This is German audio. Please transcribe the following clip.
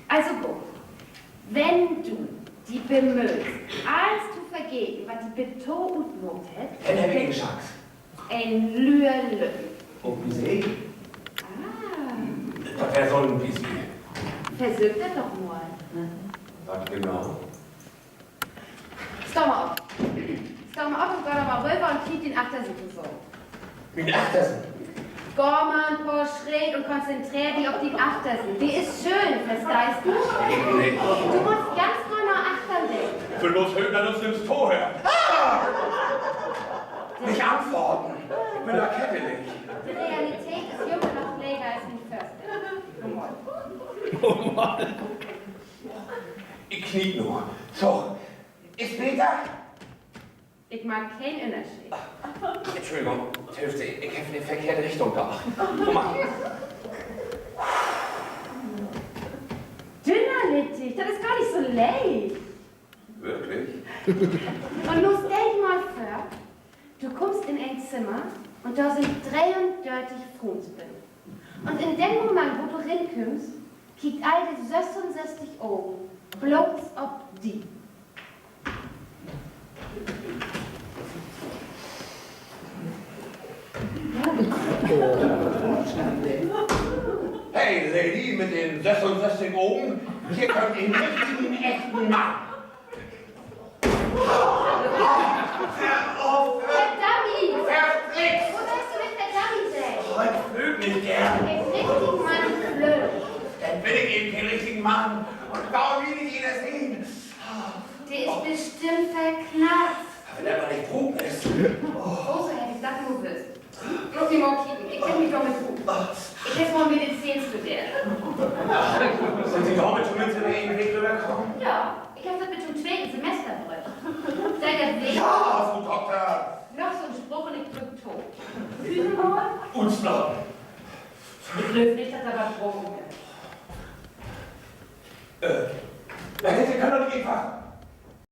Also gut, wenn du die bemühst, als du vergeben, was die betoont moet het, dann heb ik een chance. Ein Lüerlü. Und wie sehe ich? Ah, Das wäre so ein bisschen. versuch das doch mal. Was genau? Stau mal auf. Stau mal auf und geh doch mal rüber und krieg den Achtersitz so. Mit Achtersen. Geh mal ein paar schräg und konzentrier dich auf die Achtersitz. Die ist schön, verstehst du? Nee. Du musst ganz nur nach Achtern denken. Für los Höhner, das nimmst du her. Nicht antworten. Ich bin da kettelig. Die Realität ist jünger noch länger als die Förster. Oh Mann. Ich kniet nur. So, ist Peter? Ich mag keinen Unterschied. Entschuldigung, Hälfte, ich habe in die verkehrte Richtung geachtet. Guck mal. Dünnerlittig, das ist gar nicht so leicht. Wirklich? Und los, denk mal vor, du kommst in ein Zimmer und da sind 33 Frauen drin. Und in dem Moment, wo du reinkommst, kriegt all die 66 Augen bloß auf die. Hey, Lady mit den 66 Augen, hier kommt den richtigen, echten Mann. Dummy! Verflixt! Wo sollst du mit der Dummy sein? Ich flüg nicht gern. Den richtigen Mann blöd. Dann will ich eben den richtigen Mann. Und warum will ich ihn das sehen? Der ist bestimmt verknallt. Wenn er aber nicht Proben ist. Große hätte ich gesagt, du bist. Muss mich mal kicken. Ich kenn mich doch mit gut. Ich hätte mal Medizin studiert. Sind Sie damit schon mit zu den Weg rübergekommen? Ja, ich habe das mit dem zweiten Semester durch. Seid ihr Weg? Ja, Frau Doktor. Noch so ein Spruch und ich drück tot. Uns bleiben. Ich löse nicht, dass er was Drogen wird. Da hätte kann doch nicht einfach